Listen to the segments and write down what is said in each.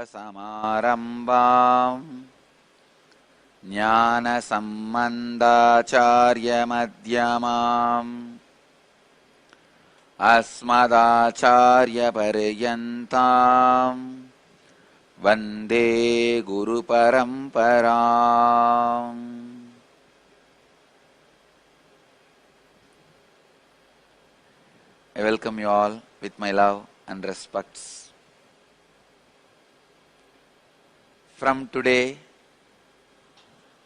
Samārambām Jnāna Sammandācārya Madhyamām Asmadācārya Paryantāṃ Vande Guru Paramparām. I welcome you all with my love and respects. From today,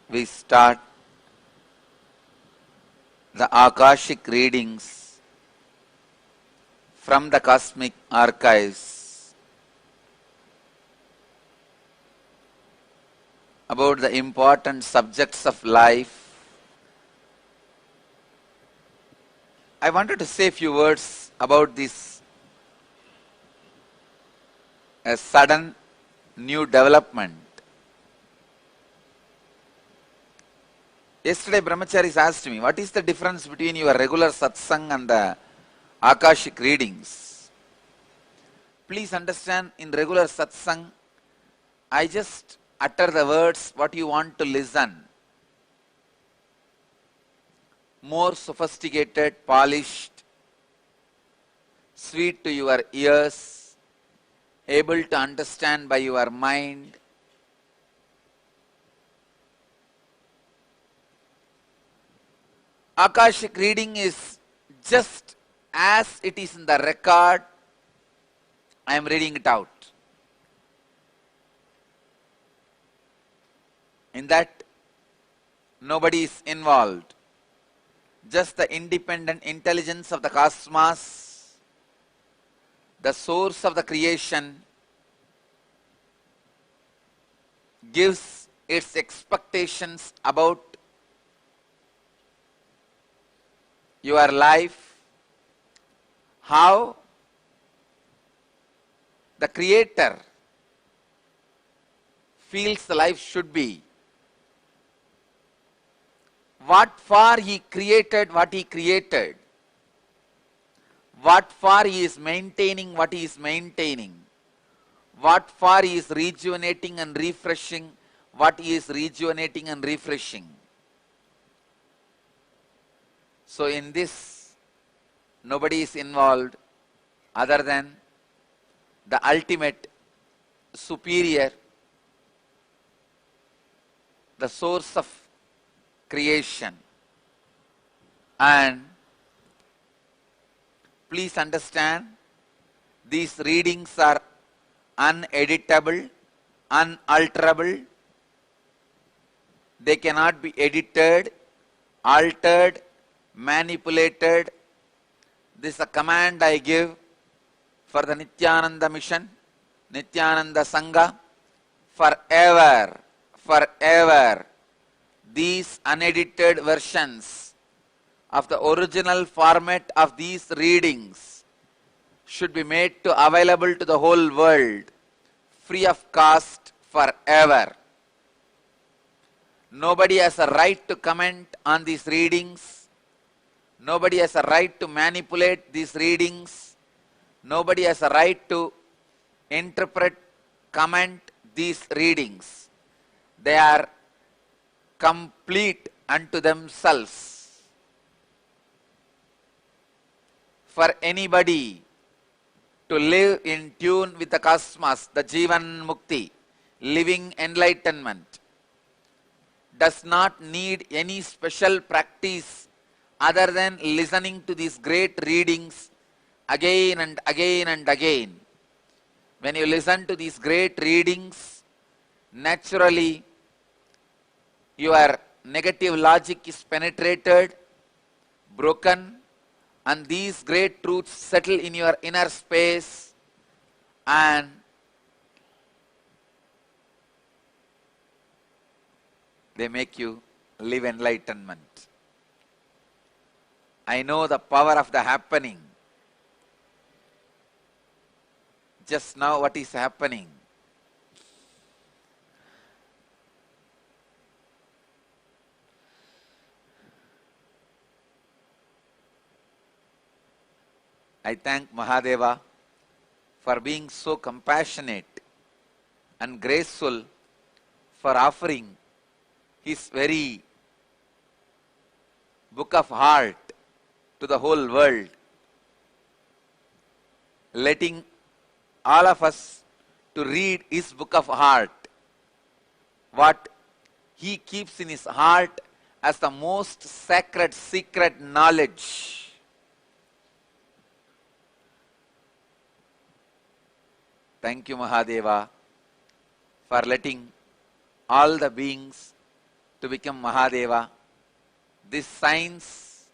we start the Akashic readings from the cosmic archives about the important subjects of life. I wanted to say a few words about this a sudden new development. Yesterday Brahmacharis asked me, what is the difference between your regular satsang and the Akashic readings? Please understand, in regular satsang, I just utter the words what you want to listen. More sophisticated, polished, sweet to your ears, able to understand by your mind. Akashic reading is just as it is in the record, I am reading it out. In that, nobody is involved. Just the independent intelligence of the cosmos, the source of the creation, gives its expectations about your life, how the Creator feels the life should be, what for He created what He created, what for He is maintaining what He is maintaining, what for He is rejuvenating and refreshing what He is rejuvenating and refreshing. So in this, nobody is involved other than the ultimate, superior, the source of creation. And please understand, these readings are uneditable, unalterable. They cannot be edited, altered, manipulated. This is a command I give for the Nityananda mission, Nityananda Sangha, forever, forever. These unedited versions of the original format of these readings should be made to available to the whole world, free of cost, forever. Nobody has a right to comment on these readings. Nobody has a right to manipulate these readings. Nobody has a right to interpret, comment these readings. They are complete unto themselves. For anybody to live in tune with the cosmos, the Jivan Mukti, living enlightenment, does not need any special practice other than listening to these great readings again and again and again. When you listen to these great readings, naturally your negative logic is penetrated, broken, and these great truths settle in your inner space, and they make you live enlightenment. I know the power of the happening. Just now what is happening? I thank Mahadeva for being so compassionate and graceful for offering his very book of heart to the whole world, letting all of us to read his book of heart, what he keeps in his heart as the most sacred secret knowledge. Thank you, Mahadeva, for letting all the beings to become Mahadeva. This science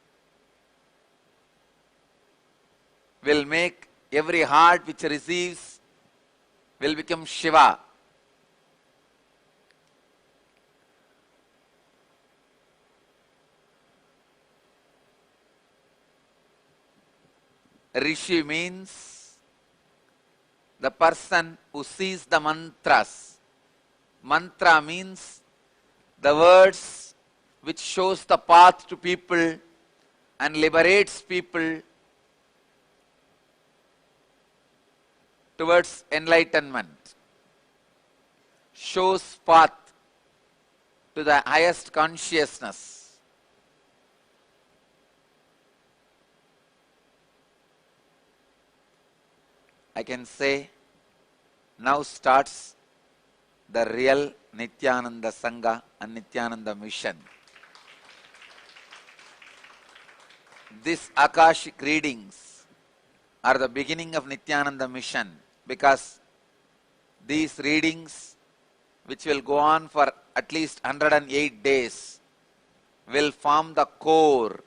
will make every heart which receives will become Shiva. Rishi means the person who sees the mantras. Mantra means the words which shows the path to people and liberates people towards enlightenment, shows path to the highest consciousness. I can say now starts the real Nityananda Sangha and Nityananda mission. These Akashic readings are the beginning of Nityananda mission, because these readings, which will go on for at least 108 days, will form the core.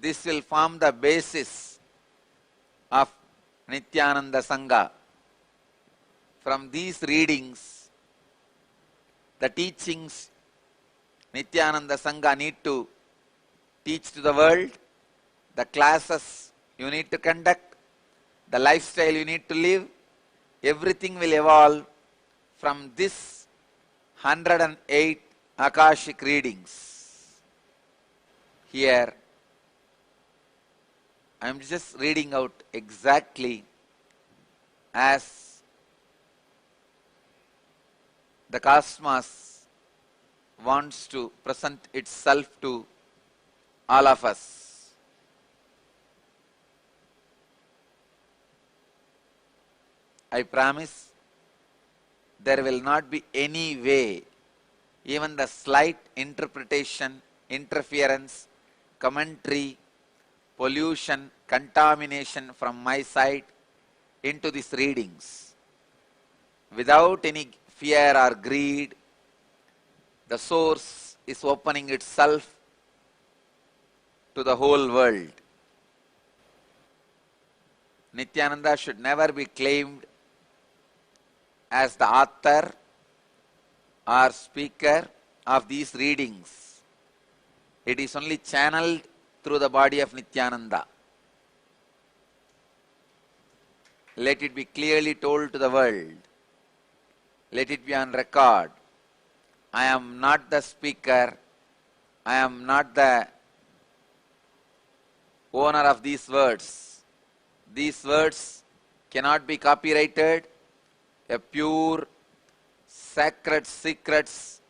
This will form the basis of Nityananda Sangha. From these readings, the teachings Nityananda Sangha need to teach to the world, the classes you need to conduct, the lifestyle you need to live, everything will evolve from this 108 Akashic readings. Here, I am just reading out exactly as the cosmos wants to present itself to all of us. I promise there will not be any way, even the slight interpretation, interference, commentary, pollution, contamination from my side into these readings. Without any fear or greed, the source is opening itself to the whole world. Nityananda should never be claimed as the author or speaker of these readings. It is only channeled through the body of Nityananda. Let it be clearly told to the world. Let it be on record. I am not the speaker. I am not the owner of these words. These words cannot be copyrighted. A pure, sacred secrets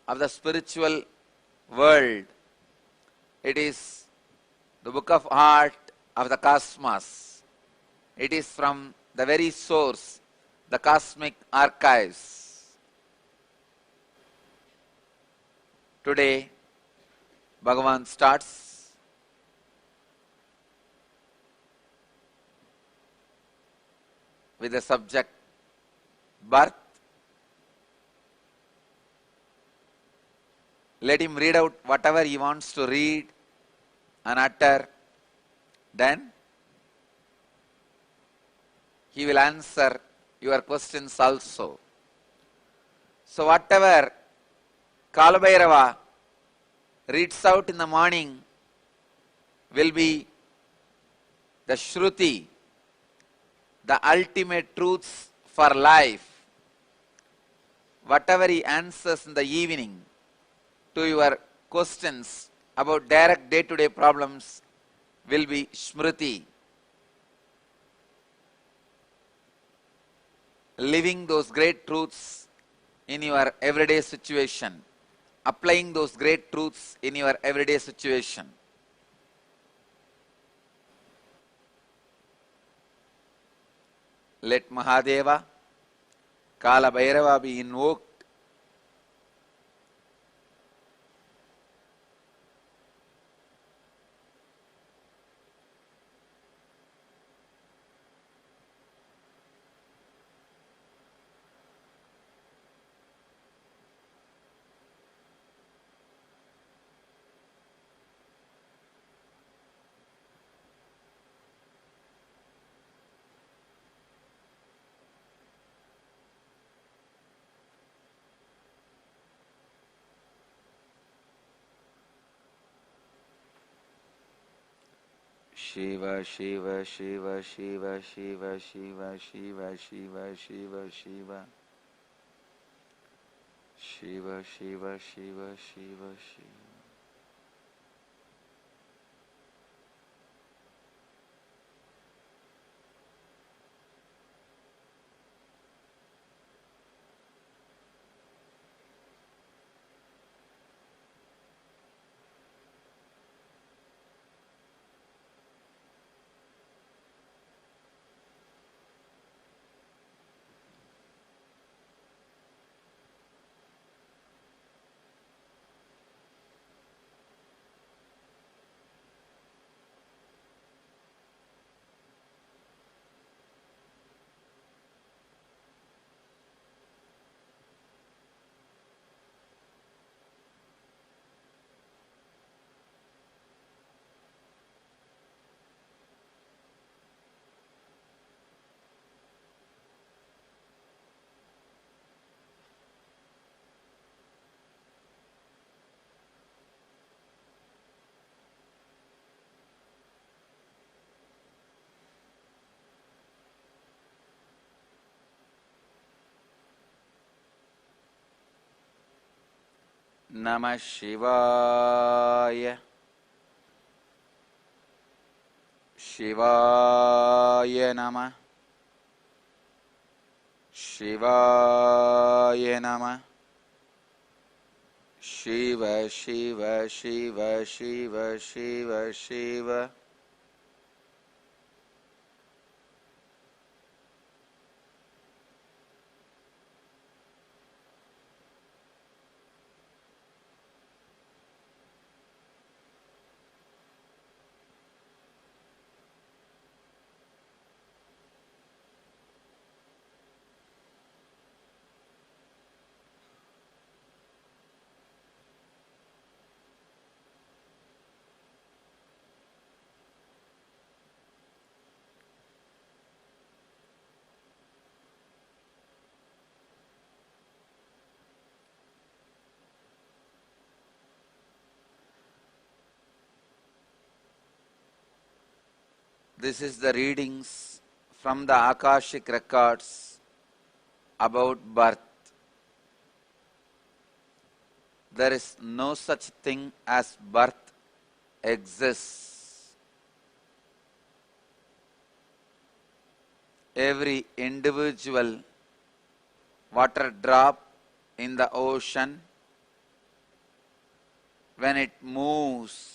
of the spiritual world. It is the book of heart of the cosmos. It is from the very source, the cosmic archives. Today, Bhagavan starts with the subject birth. Let him read out whatever he wants to read and utter. Then he will answer your questions also. So whatever Kalabhairava reads out in the morning will be the Shruti, the ultimate truths for life. Whatever he answers in the evening to your questions about direct day-to-day problems will be Smriti. living those great truths in your everyday situation, applying those great truths in your everyday situation. Let Mahadeva, Kala Bhairava be invoked. Shiva, Shiva, Shiva, Shiva, Shiva, Shiva, Shiva, Shiva, Shiva, Shiva. Shiva, Shiva, Shiva, Shiva, Shiva. Namah Shivaya. Shivaya Namah. Shivaya Namah. Shiva, Shiva, Shiva, Shiva, Shiva, Shiva. This is the readings from the Akashic records about birth. There is no such thing as birth exists. Every individual water drop in the ocean, when it moves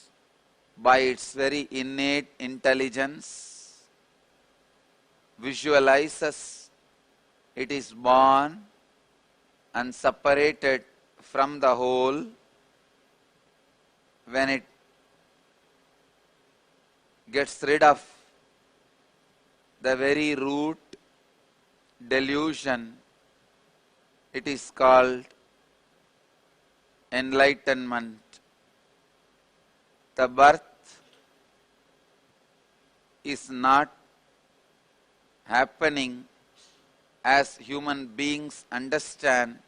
by its very innate intelligence, visualizes it is born and separated from the whole. When it gets rid of the very root delusion, it is called enlightenment. The birth is not happening as human beings understand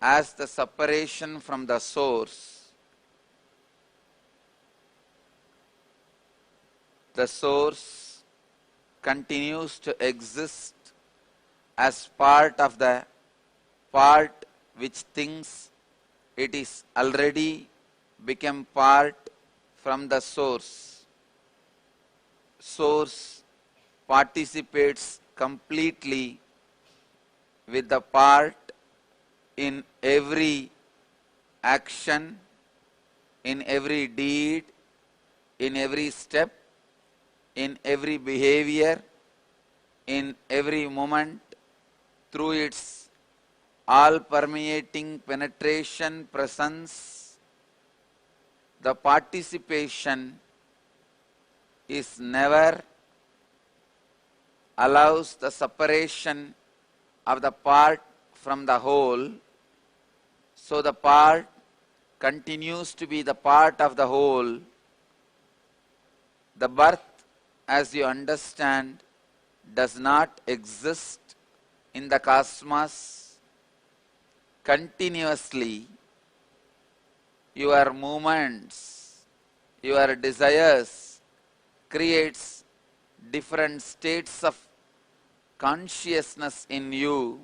as the separation from the source. The source continues to exist as part of the part which thinks it is already become part from the source. Source participates completely with the part in every action, in every deed, in every step, in every behavior, in every moment, through its all-permeating penetration presence. The participation is never allows the separation of the part from the whole, so the part continues to be the part of the whole. The birth, as you understand, does not exist in the cosmos. Continuously, your movements, your desires creates different states of consciousness in you.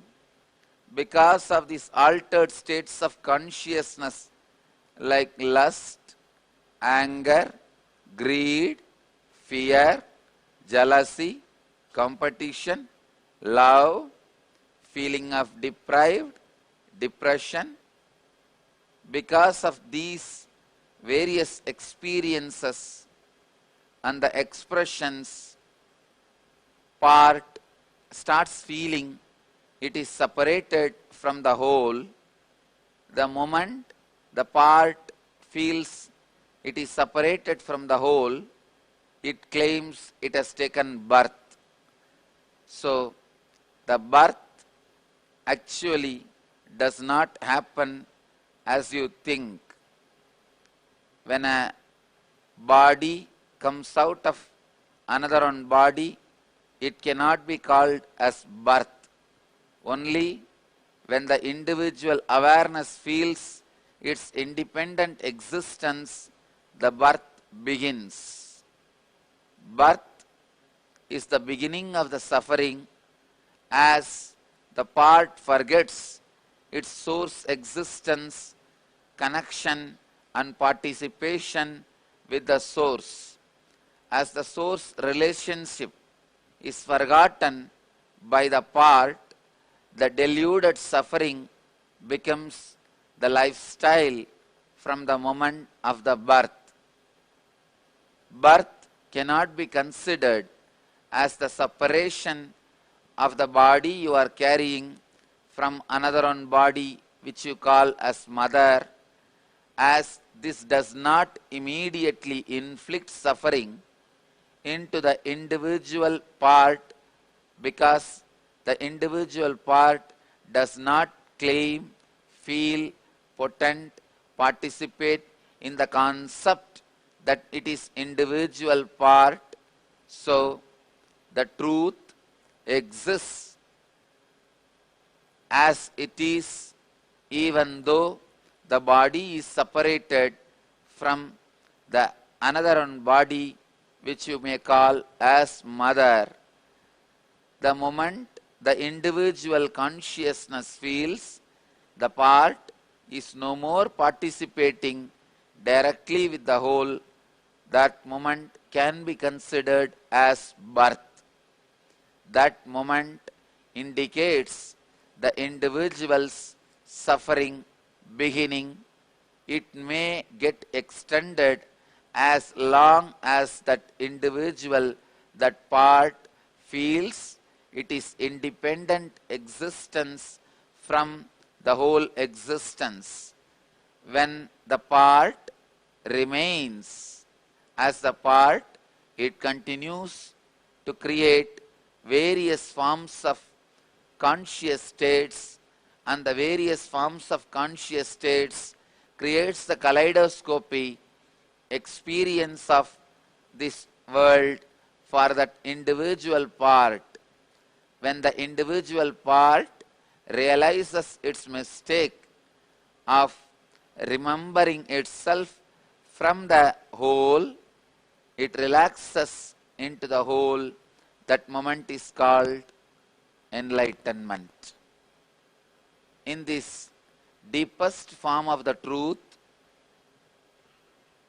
Because of these altered states of consciousness like lust, anger, greed, fear, jealousy, competition, love, feeling of deprived, depression, because of these various experiences and the expressions, part starts feeling it is separated from the whole. The moment the part feels it is separated from the whole, it claims it has taken birth. So, the birth actually does not happen as you think. When a body comes out of another one body, it cannot be called as birth. Only when the individual awareness feels its independent existence, the birth begins. Birth is the beginning of the suffering, as the part forgets its source existence, connection and participation with the source. As the source relationship is forgotten by the part, the deluded suffering becomes the lifestyle from the moment of the birth. Birth cannot be considered as the separation of the body you are carrying from another one body which you call as mother, as this does not immediately inflict suffering into the individual part, because the individual part does not claim, feel, potent, participate in the concept that it is individual part. So, the truth exists as it is, even though the body is separated from the another one body which you may call as mother. The moment the individual consciousness feels the part is no more participating directly with the whole, that moment can be considered as birth. That moment indicates the individual's suffering beginning. It may get extended as long as that individual, that part feels it is independent existence from the whole existence. When the part remains as the part, it continues to create various forms of conscious states, and the various forms of conscious states creates the kaleidoscopic experience of this world for that individual part. When the individual part realizes its mistake of remembering itself from the whole, it relaxes into the whole. That moment is called enlightenment. In this deepest form of the truth,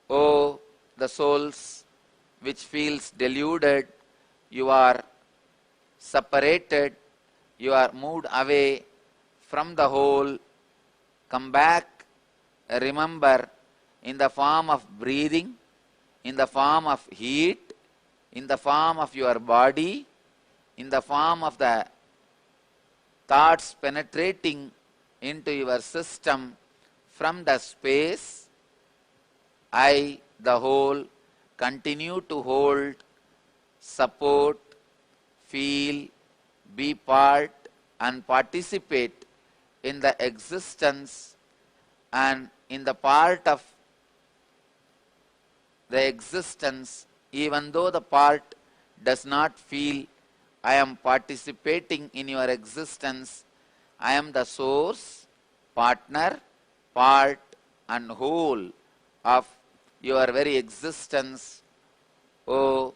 O the souls which feels deluded, you are separated, you are moved away from the whole, come back, remember, in the form of breathing, in the form of heat, in the form of your body, in the form of the thoughts penetrating into your system from the space. I, the whole, continue to hold, support, feel, be part and participate in the existence and in the part of the existence, even though the part does not feel I am participating in your existence. I am the source, partner, part and whole of your very existence. Oh,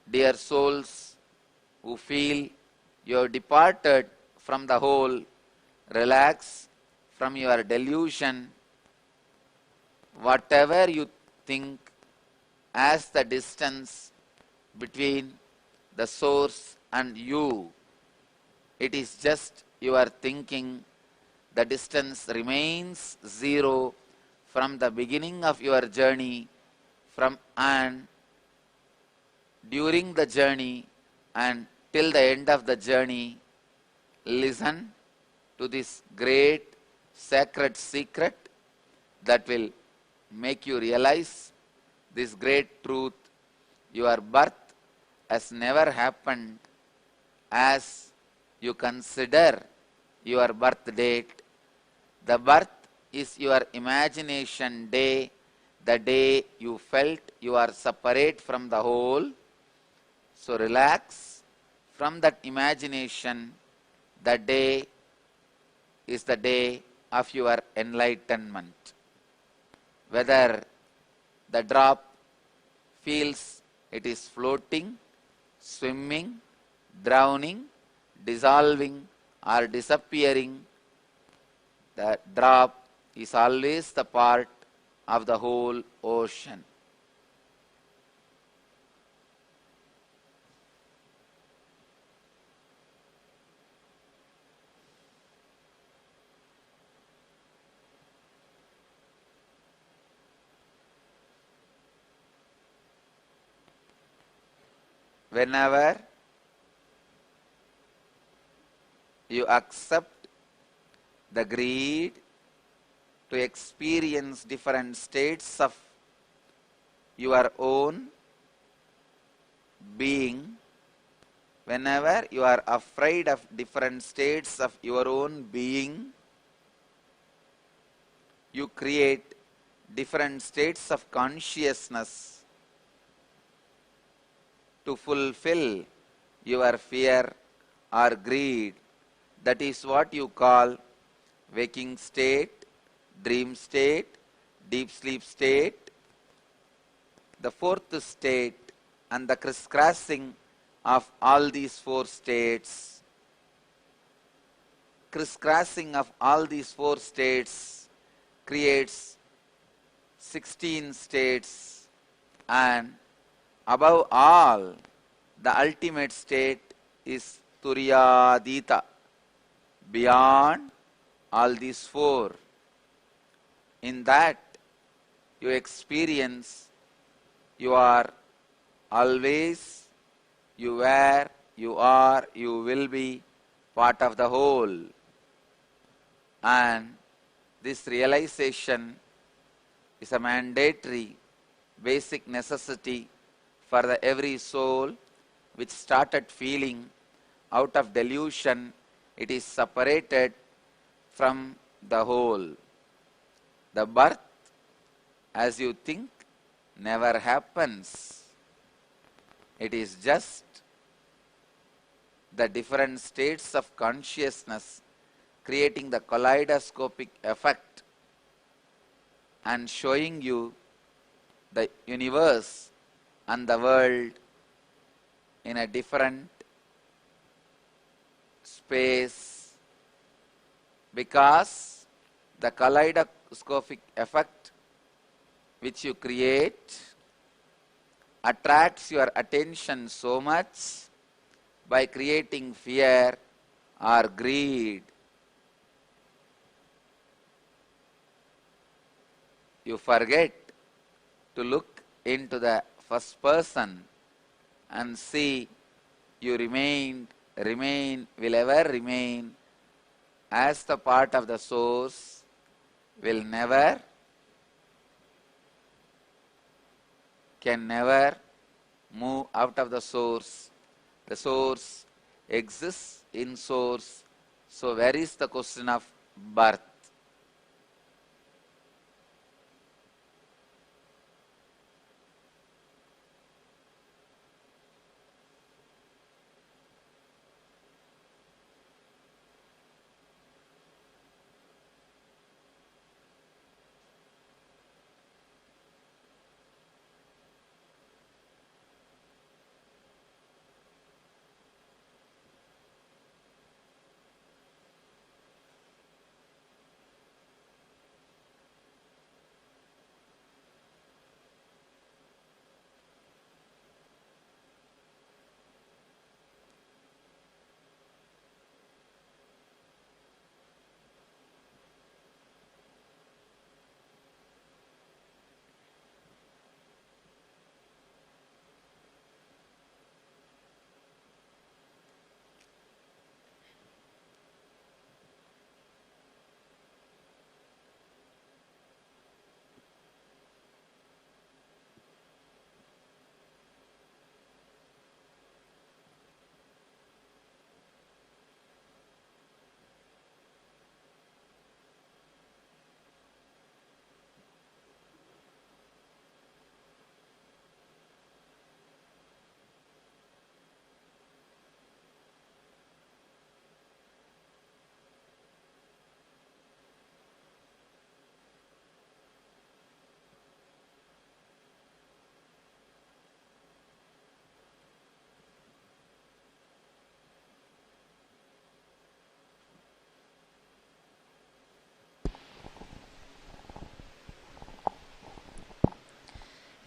dear souls who feel you have departed from the whole, relax from your delusion. Whatever you think as the distance between the source and you, it is just your thinking. The distance remains zero from the beginning of your journey, from and during the journey and till the end of the journey. Listen to this great sacred secret that will make you realize this great truth. Your birth has never happened as you consider your birth date. The birth is your imagination day, the day you felt you are separate from the whole. So relax from that imagination. The day is the day of your enlightenment. Whether the drop feels it is floating, swimming, drowning, dissolving or disappearing, the drop is always the part of the whole ocean. Whenever you accept the greed to experience different states of your own being, whenever you are afraid of different states of your own being, you create different states of consciousness to fulfill your fear or greed. That is what you call waking state, dream state, deep sleep state, the fourth state, and the crisscrossing of all these four states. Crisscrossing of all these four states creates 16 states, and above all, the ultimate state is Turyadita, beyond all these four. In that you experience you are always, you were, you are, you will be part of the whole. And this realization is a mandatory basic necessity for the every soul which started feeling out of delusion it is separated from the whole. The birth, as you think, never happens. It is just the different states of consciousness creating the kaleidoscopic effect and showing you the universe and the world in a different space, because the kaleidoscopic effect which you create attracts your attention so much by creating fear or greed. You forget to look into the first person and see you will ever remain as the part of the source, can never move out of the source. The source exists in source. So where is the question of birth?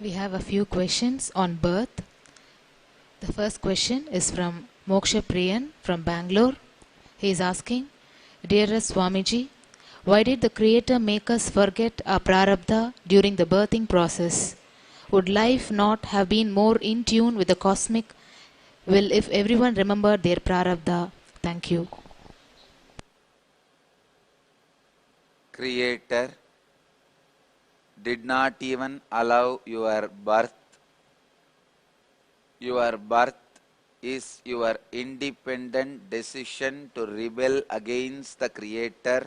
We have a few questions on birth. The first question is from Moksha Priyan from Bangalore. He is asking, Dearest Swamiji, why did the Creator make us forget our prarabdha during the birthing process? Would life not have been more in tune with the cosmic will if everyone remembered their prarabdha? Thank you. Creator did not even allow your birth. Your birth is your independent decision to rebel against the Creator,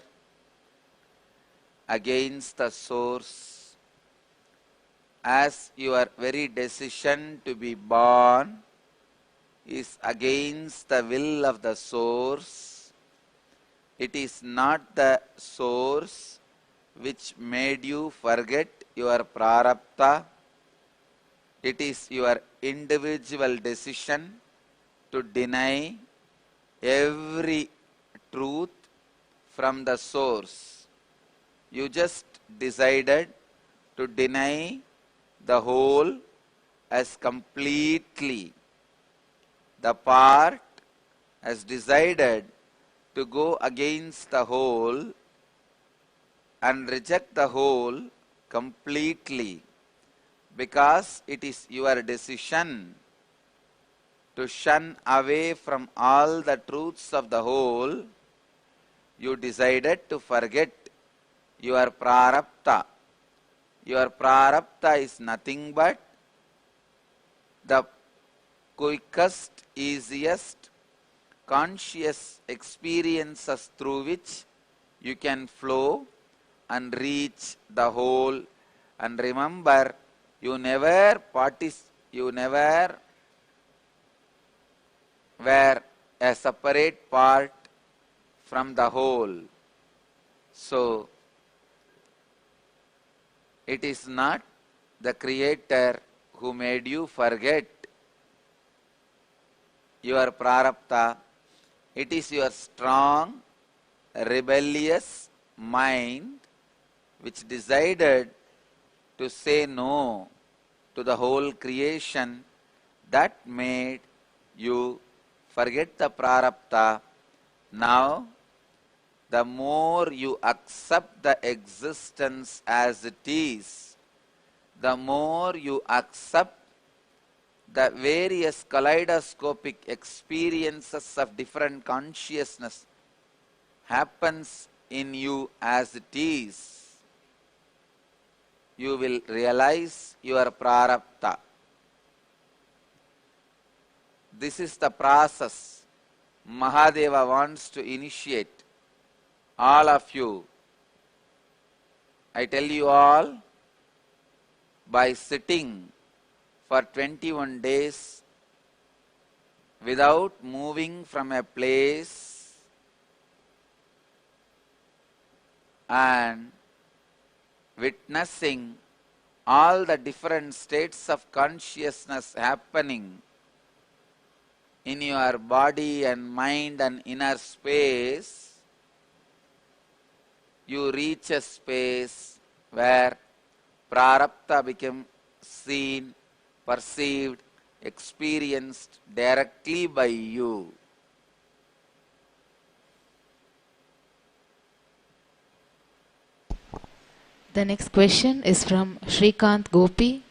against the source, as your very decision to be born is against the will of the source. It is not the source which made you forget your prarabdha. It is your individual decision to deny every truth from the source. You just decided to deny the whole as completely. The part has decided to go against the whole and reject the whole completely, because it is your decision to shun away from all the truths of the whole. You decided to forget your prarabdha. Your prarabdha is nothing but the quickest, easiest, conscious experiences through which you can flow and reach the whole. And remember, you never were a separate part from the whole. So, it is not the Creator who made you forget your prarabdha. It is your strong, rebellious mind which decided to say no to the whole creation that made you forget the prarabdha Now, the more you accept the existence as it is, the more you accept the various kaleidoscopic experiences of different consciousness happens in you as it is, you will realize your prarabdha. This is the process Mahadeva wants to initiate all of you. I tell you all, by sitting for 21 days without moving from a place and witnessing all the different states of consciousness happening in your body and mind and inner space, you reach a space where prarabdha becomes seen, perceived, experienced directly by you. The next question is from Shrikant Gopi.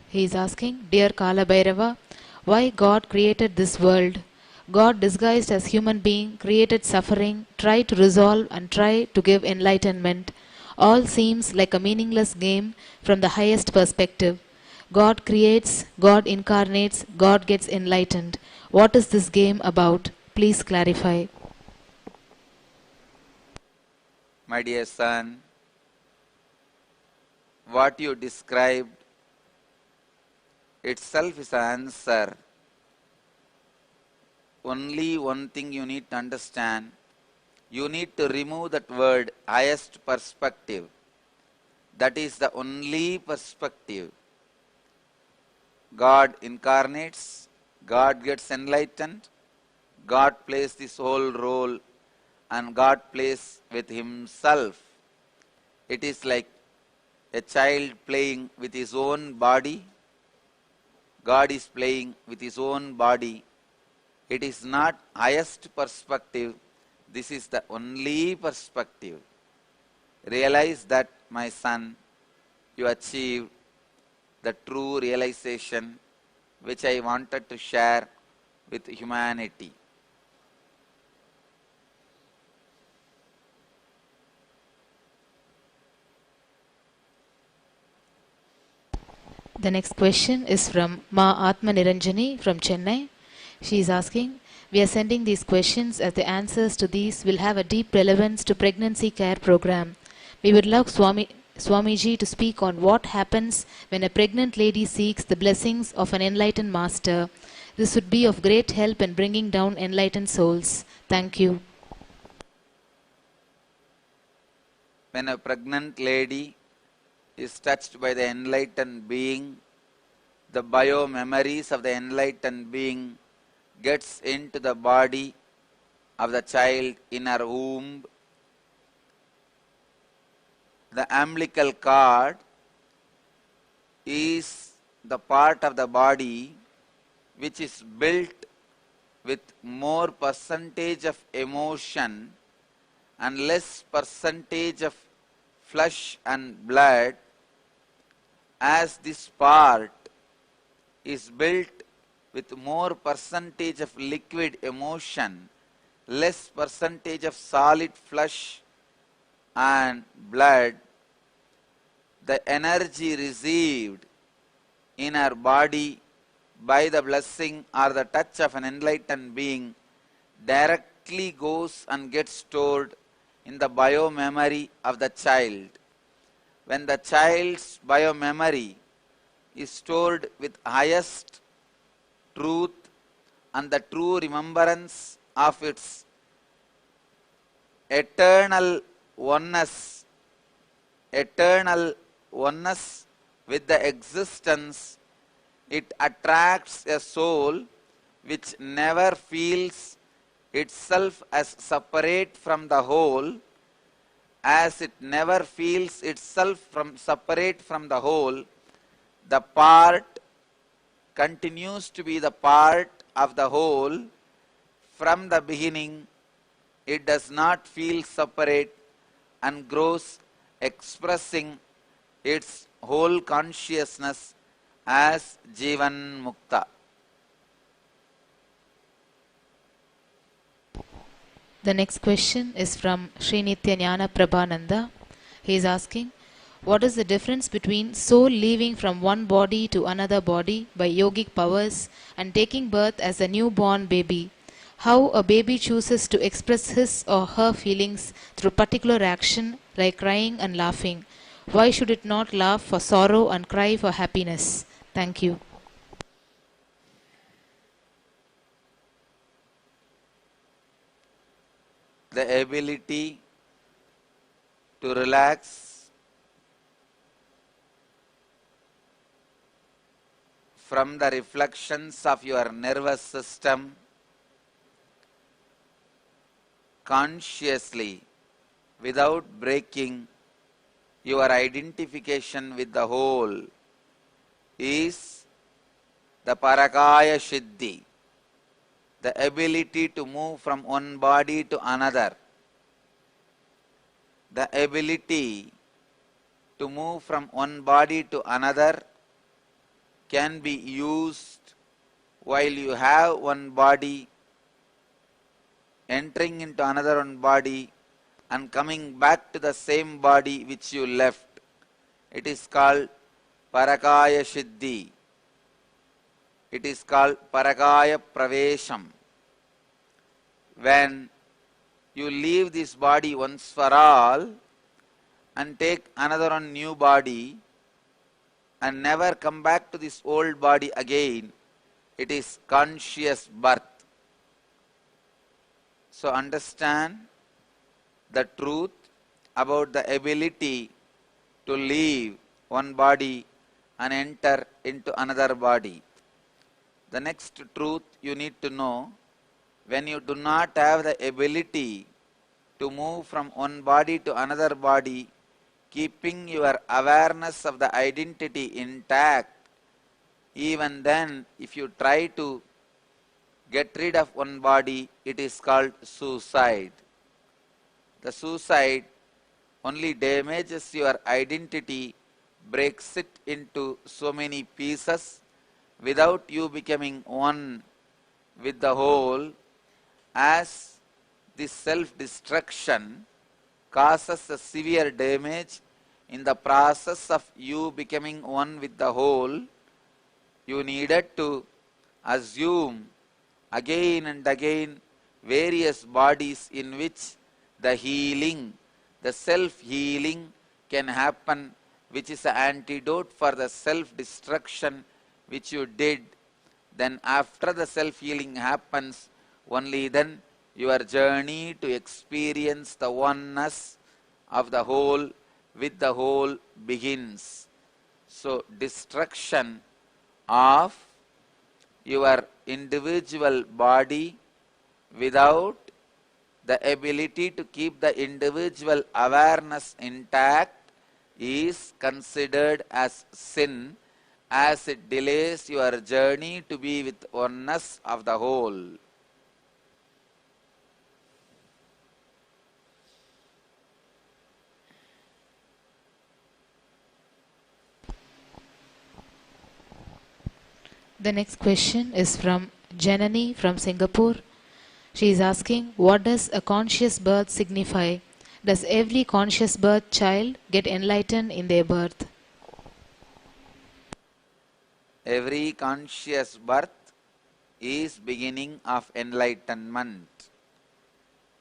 He is asking, Dear Kala Bhairava, why God created this world? God disguised as human being, created suffering, tried to resolve and try to give enlightenment. All seems like a meaningless game from the highest perspective. God creates, God incarnates, God gets enlightened. What is this game about? Please clarify. My dear son, what you described itself is an answer. Only one thing you need to understand. You need to remove that word, highest perspective. That is the only perspective. God incarnates, God gets enlightened, God plays this whole role, and God plays with himself. It is like a child playing with his own body. God is playing with his own body. It is not highest perspective. This is the only perspective. Realize that, my son, you achieved the true realization which I wanted to share with humanity. The next question is from Ma Atma Niranjani from Chennai. She is asking, we are sending these questions as the answers to these will have a deep relevance to pregnancy care program. We would love Swamiji to speak on what happens when a pregnant lady seeks the blessings of an enlightened master. This would be of great help in bringing down enlightened souls. Thank you. When a pregnant lady is touched by the enlightened being, the bio-memories of the enlightened being gets into the body of the child in her womb. The umbilical cord is the part of the body which is built with more percentage of emotion and less percentage of flesh and blood. As this part is built with more percentage of liquid emotion, less percentage of solid flesh and blood, the energy received in our body by the blessing or the touch of an enlightened being directly goes and gets stored in the bio-memory of the child. When the child's bio-memory is stored with highest truth and the true remembrance of its eternal oneness with the existence, it attracts a soul which never feels itself as separate from the whole. As it never feels itself separate from the whole, the part continues to be the part of the whole from the beginning it does not feel separate and grows, expressing its whole consciousness as Jivan Mukta. The next question is from Srinitya Jnana Prabhananda. He is asking, what is the difference between soul leaving from one body to another body by yogic powers and taking birth as a newborn baby? How a baby chooses to express his or her feelings through particular action like crying and laughing. Why should it not laugh for sorrow and cry for happiness? Thank you. The ability to relax from the reflections of your nervous system consciously without breaking your identification with the whole is the Parakaya Siddhi, the ability to move from one body to another. The ability to move from one body to another can be used while you have one body, entering into another one body and coming back to the same body which you left. It is called Parakaya Siddhi. It is called Parakaya Pravesham. When you leave this body once for all and take another one new body and never come back to this old body again, it is conscious birth. So understand the truth about the ability to leave one body and enter into another body. The next truth you need to know, when you do not have the ability to move from one body to another body, keeping your awareness of the identity intact, even then if you try to get rid of one body, it is called suicide. The suicide only damages your identity, breaks it into so many pieces without you becoming one with the whole, as this self-destruction causes a severe damage in the process of you becoming one with the whole. You needed to assume again and again various bodies in which the healing, the self-healing can happen, which is an antidote for the self-destruction which you did. Then after the self-healing happens, only then your journey to experience the oneness of the whole with the whole begins. So destruction of your individual body without the ability to keep the individual awareness intact is considered as sin, as it delays your journey to be with oneness of the whole. The next question is from Janani from Singapore. She is asking, what does a conscious birth signify? Does every conscious birth child get enlightened in their birth? Every conscious birth is beginning of enlightenment.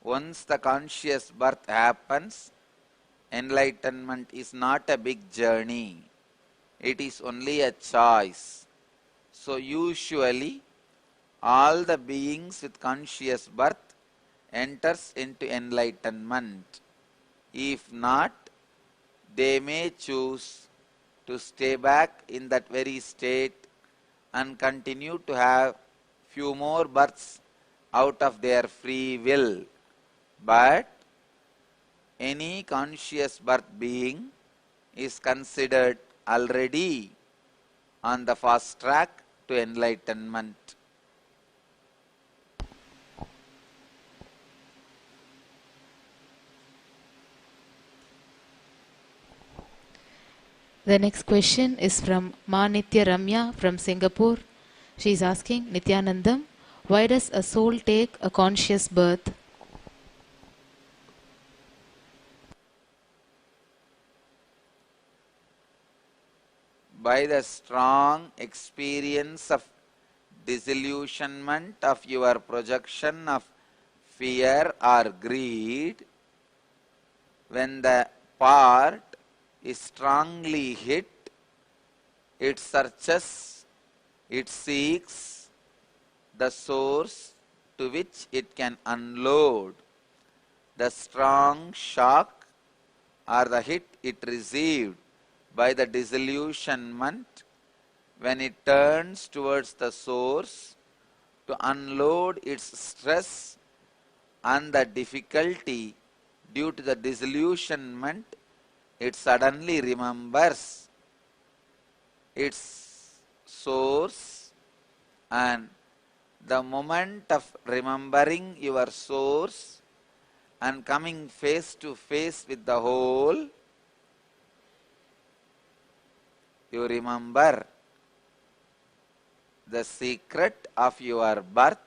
Once the conscious birth happens, enlightenment is not a big journey. It is only a choice. So usually all the beings with conscious birth enters into enlightenment. If not, they may choose to stay back in that very state and continue to have few more births out of their free will. But any conscious birth being is considered already on the fast track to enlightenment. The next question is from Ma Nitya Ramya from Singapore. She is asking Nityanandam, why does a soul take a conscious birth? By the strong experience of disillusionment of your projection of fear or greed, when the part is strongly hit, it searches, it seeks the source to which it can unload the strong shock or the hit it received by the disillusionment. When it turns towards the source to unload its stress and the difficulty due to the disillusionment, it suddenly remembers its source, and the moment of remembering your source and coming face to face with the whole, you remember the secret of your birth,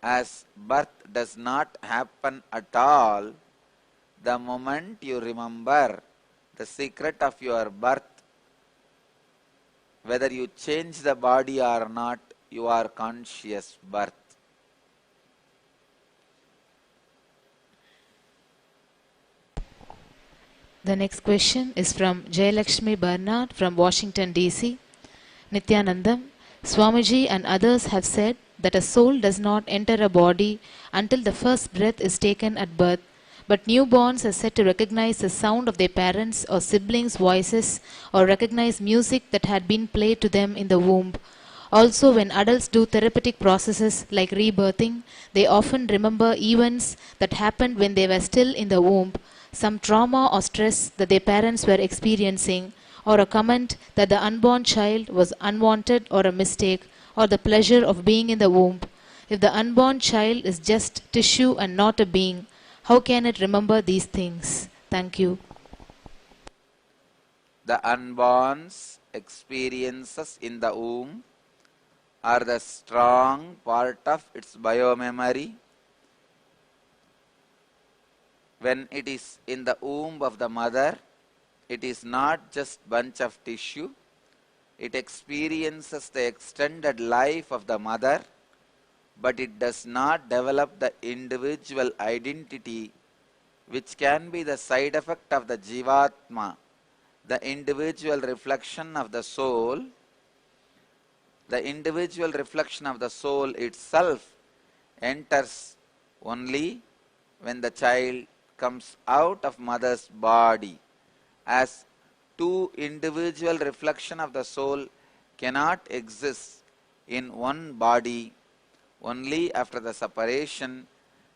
as birth does not happen at all. The moment you remember the secret of your birth, whether you change the body or not, you are conscious birth. The next question is from Jayalakshmi Bernard from Washington DC. Nityanandam, Swamiji and others have said that a soul does not enter a body until the first breath is taken at birth, but newborns are said to recognize the sound of their parents' or siblings' voices or recognize music that had been played to them in the womb. Also, when adults do therapeutic processes like rebirthing, they often remember events that happened when they were still in the womb, some trauma or stress that their parents were experiencing, or a comment that the unborn child was unwanted or a mistake, or the pleasure of being in the womb. If the unborn child is just tissue and not a being, how can it remember these things? Thank you. The unborn's experiences in the womb are the strong part of its biomemory. When it is in the womb of the mother, it is not just bunch of tissue. It experiences the extended life of the mother, but it does not develop the individual identity, which can be the side effect of the Jivatma, the individual reflection of the soul. The individual reflection of the soul itself enters only when the child comes out of mother's body, as two individual reflection of the soul cannot exist in one body. Only after the separation,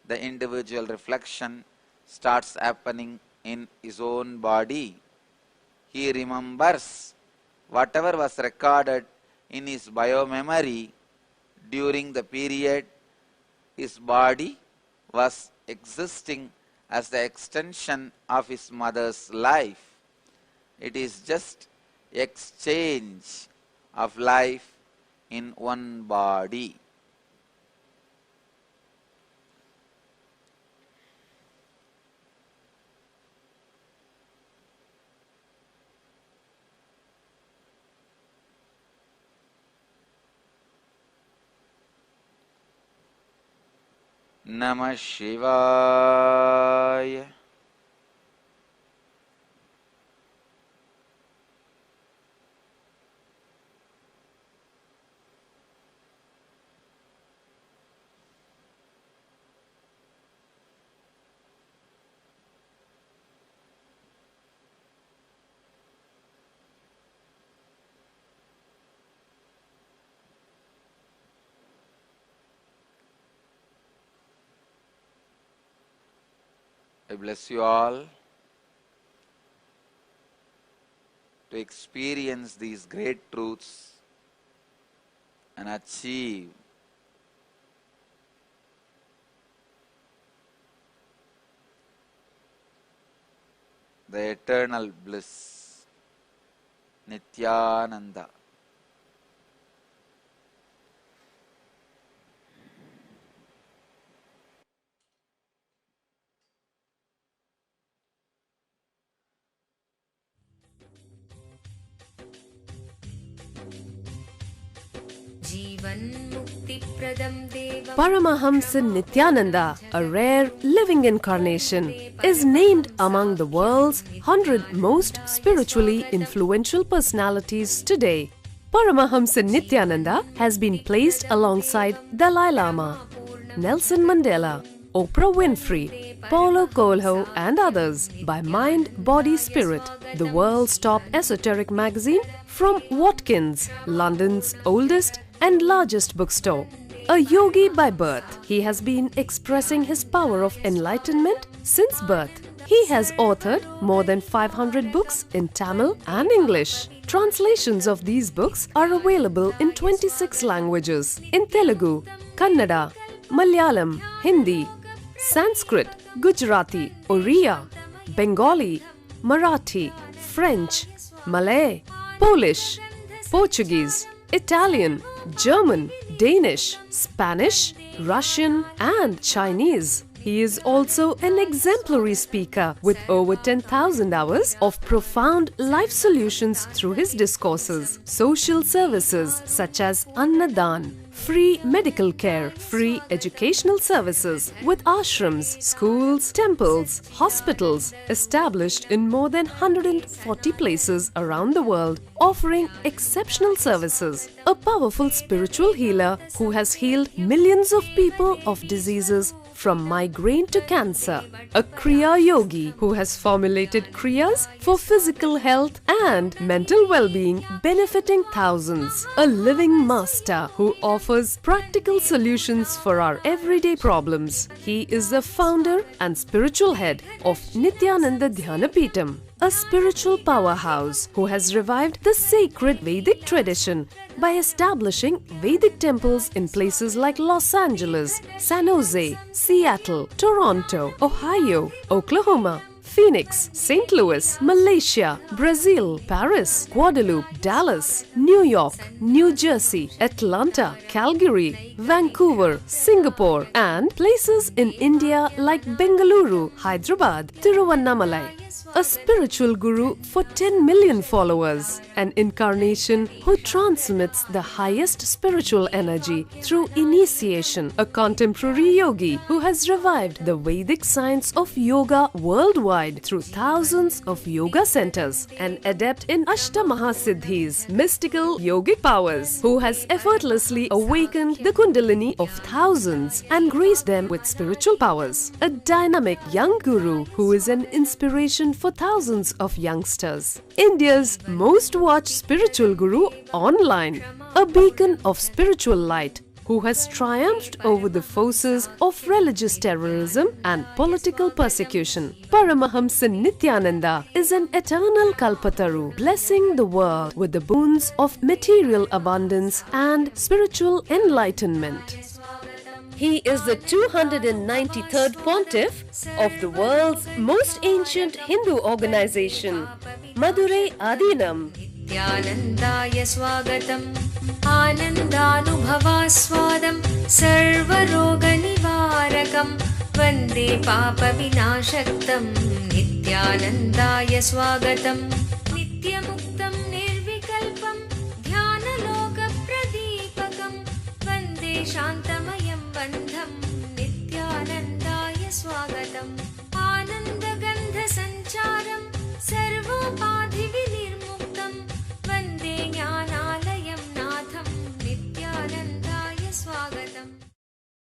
the individual reflection starts happening in his own body. He remembers whatever was recorded in his biomemory during the period his body was existing as the extension of his mother's life. It is just exchange of life in one body. Namah Shivaya. I bless you all to experience these great truths and achieve the eternal bliss. Nityananda. Paramahamsa Nityananda, a rare living incarnation, is named among the world's 100 most spiritually influential personalities today. Paramahamsa Nityananda has been placed alongside Dalai Lama, Nelson Mandela, Oprah Winfrey, Paulo Coelho and others by Mind, Body, Spirit, the world's top esoteric magazine from Watkins, London's oldest and largest bookstore. A yogi by birth, he has been expressing his power of enlightenment since birth. He has authored more than 500 books in Tamil and English. Translations of these books are available in 26 languages in Telugu, Kannada, Malayalam, Hindi, Sanskrit, Gujarati, Oriya, Bengali, Marathi, French, Malay, Polish, Portuguese, Italian, German, Danish, Spanish, Russian and Chinese. He is also an exemplary speaker with over 10,000 hours of profound life solutions through his discourses. Social services such as Annadan, free medical care, free educational services with ashrams, schools, temples, hospitals established in more than 140 places around the world, offering exceptional services. A powerful spiritual healer who has healed millions of people of diseases from migraine to cancer. A Kriya Yogi who has formulated Kriyas for physical health and mental well-being, benefiting thousands. A living master who offers practical solutions for our everyday problems. He is the founder and spiritual head of Nityananda Dhyanapitham, a spiritual powerhouse who has revived the sacred Vedic tradition by establishing Vedic temples in places like Los Angeles, San Jose, Seattle, Toronto, Ohio, Oklahoma, Phoenix, St. Louis, Malaysia, Brazil, Paris, Guadeloupe, Dallas, New York, New Jersey, Atlanta, Calgary, Vancouver, Singapore, and places in India like Bengaluru, Hyderabad, Tiruvannamalai. A spiritual guru for 10 million followers, an incarnation who transmits the highest spiritual energy through initiation, a contemporary yogi who has revived the Vedic science of yoga worldwide through thousands of yoga centers, an adept in Ashtamahasiddhis, mystical yogic powers, who has effortlessly awakened the Kundalini of thousands and graced them with spiritual powers, a dynamic young guru who is an inspiration for thousands of youngsters, India's most watched spiritual guru online, a beacon of spiritual light who has triumphed over the forces of religious terrorism and political persecution. Paramahamsa Nityananda is an eternal Kalpataru, blessing the world with the boons of material abundance and spiritual enlightenment. He is the 293rd pontiff of the world's most ancient Hindu organization, Madurai Adinam. Nityanandaya swagatam, anandanubhavaswadam, sarvaroga nivarakam, vande papa vinashaktam. Nityanandaya swagatam, nityamuktam nirvikalpam, dhyanaloka pradipakam, vande shantamayam bandham. Nityanandaya swagatam.